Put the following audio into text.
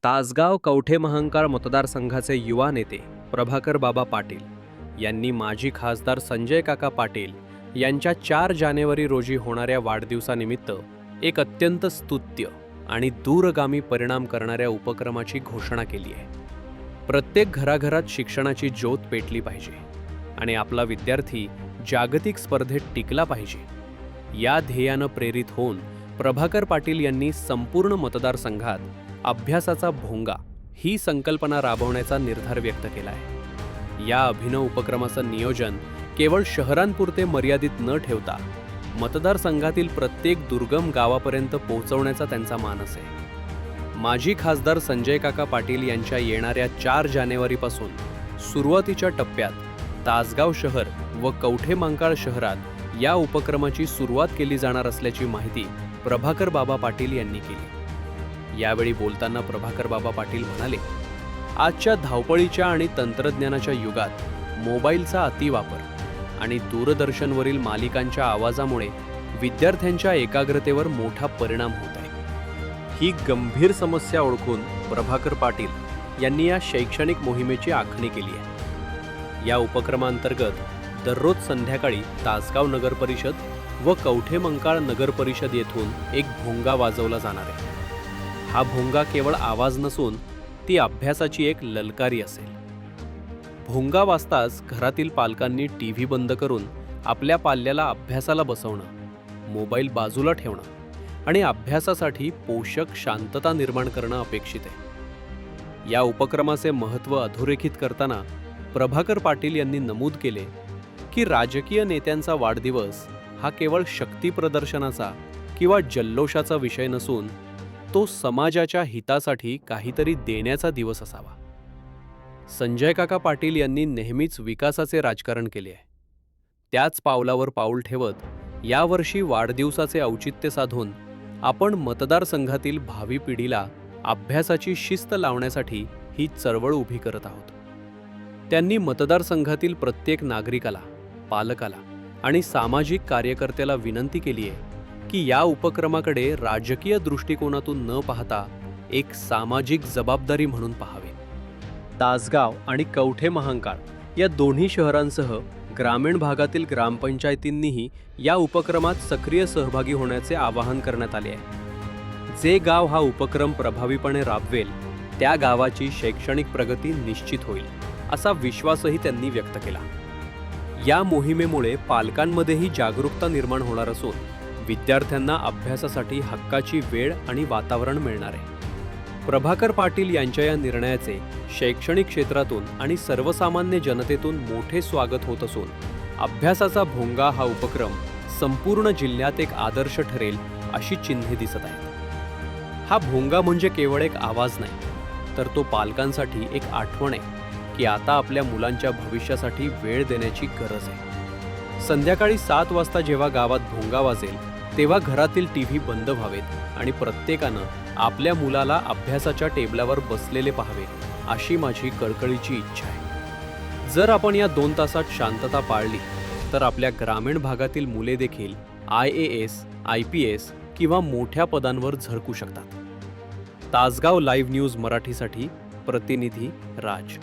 तासगाव कवठे महांकाळ मतदारसंघाचे युवा नेते प्रभाकर बाबा पाटील यांनी माजी खासदार संजय काका पाटील यांच्या 4 जानेवारी रोजी होणाऱ्या वाढदिवसानिमित्त एक अत्यंत स्तुत्य आणि दूरगामी परिणाम करणाऱ्या उपक्रमाची घोषणा केली आहे। प्रत्येक घराघरात शिक्षणाची ज्योत पेटली पाहिजे आणि आपला विद्यार्थी जागतिक स्पर्धेत टिकला पाहिजे या ध्येयानं प्रेरित होऊन प्रभाकर पाटील यांनी संपूर्ण मतदारसंघात अभ्यासाचा भोंगा ही संकल्पना राबवण्याचा निर्धार व्यक्त केला आहे। या अभिनव उपक्रमाचं नियोजन केवळ शहरांपुरते मर्यादित न ठेवता मतदारसंघातील प्रत्येक दुर्गम गावापर्यंत पोहोचवण्याचा त्यांचा मानस आहे। माजी खासदार संजय काका पाटील यांच्या येणाऱ्या 4 जानेवारीपासून सुरुवातीच्या टप्प्यात तासगाव शहर व कवठे महांकाळ शहरात या उपक्रमाची सुरुवात केली जाणार असल्याची माहिती प्रभाकर बाबा पाटील यांनी केली। यावेळी बोलताना प्रभाकर बाबा पाटील म्हणाले, आजच्या धावपळीच्या आणि तंत्रज्ञानाच्या युगात मोबाईलचा अतिवापर आणि दूरदर्शनवरील मालिकांच्या आवाजामुळे विद्यार्थ्यांच्या एकाग्रतेवर मोठा परिणाम होत आहे। ही गंभीर समस्या ओळखून प्रभाकर पाटील यांनी या शैक्षणिक मोहिमेची आखणी केली आहे। या उपक्रमांतर्गत दररोज संध्याकाळी तासगाव नगर परिषद व कवठे महांकाळ नगर परिषद येथून एक भोंगा वाजवला जाणार आहे। हा भोंगा केवळ आवाज नसून ती अभ्यासाची एक ललकारी असेल। भोंगा वाजताच घरातील पालकांनी टीव्ही बंद करून आपल्या पाल्याला अभ्यासाला बसवणं, मोबाईल बाजूला ठेवणं आणि अभ्यासासाठी पोषक शांतता निर्माण करणं अपेक्षित आहे। या उपक्रमाचे महत्त्व अधोरेखित करताना प्रभाकर पाटील यांनी नमूद केले की राजकीय नेत्यांचा वाढदिवस हा केवळ शक्ती प्रदर्शनाचा किंवा जल्लोषाचा विषय नसून तो समाजाच्या हितासाठी काहीतरी देण्याचा दिवस असावा। संजय काका पाटील यांनी नेहमीच विकासाचे राजकारण केले आहे। त्याच पावलावर पाऊल ठेवत यावर्षी वाढदिवसाचे औचित्य साधून आपण मतदारसंघातील भावी पिढीला अभ्यासाची शिस्त लावण्यासाठी ही चळवळ उभी करत आहोत। त्यांनी मतदारसंघातील प्रत्येक नागरिकाला, पालकाला आणि सामाजिक कार्यकर्त्याला विनंती केली आहे की या उपक्रमाकडे राजकीय दृष्टिकोनातून न पाहता एक सामाजिक जबाबदारी म्हणून पाहावे। तासगाव आणि कवठे महांकाळ या दोन्ही शहरांसह ग्रामीण भागातील ग्रामपंचायतींनीही या उपक्रमात सक्रिय सहभागी होण्याचे आवाहन करण्यात आले आहे। जे गाव हा उपक्रम प्रभावीपणे राबवेल त्या गावाची शैक्षणिक प्रगती निश्चित होईल असा विश्वासही त्यांनी व्यक्त केला। या मोहिमेमुळे पालकांमध्येही जागरूकता निर्माण होणार असून विद्यार्थ्यांना अभ्यासासाठी हक्काची वेळ आणि वातावरण मिळणार आहे। प्रभाकर पाटील यांच्या या निर्णयाचे शैक्षणिक क्षेत्रातून आणि सर्वसामान्य जनतेतून मोठे स्वागत होत असून अभ्यासाचा भोंगा हा उपक्रम संपूर्ण जिल्ह्यात एक आदर्श ठरेल अशी चिन्हे दिसत आहेत। हा भोंगा म्हणजे केवळ एक आवाज नाही, तर तो पालकांसाठी एक आठवण आहे की आता आपल्या मुलांच्या भविष्यासाठी वेळ देण्याची गरज आहे। संध्याकाळी 7 वाजता जेव्हा गावात भोंगा वाजेल तेव्हा घरातील टीव्ही बंद व्हावेत आणि प्रत्येकानं आपल्या मुलाला अभ्यासाच्या टेबलावर बसलेले पाहावे अशी माझी कळकळीची इच्छा आहे। जर आपण या 2 तासात शांतता पाळली तर आपल्या ग्रामीण भागातील मुले देखील IAS, IPS किंवा मोठ्या पदांवर झळकू शकतात। तासगाव लाईव्ह न्यूज मराठीसाठी प्रतिनिधी राज।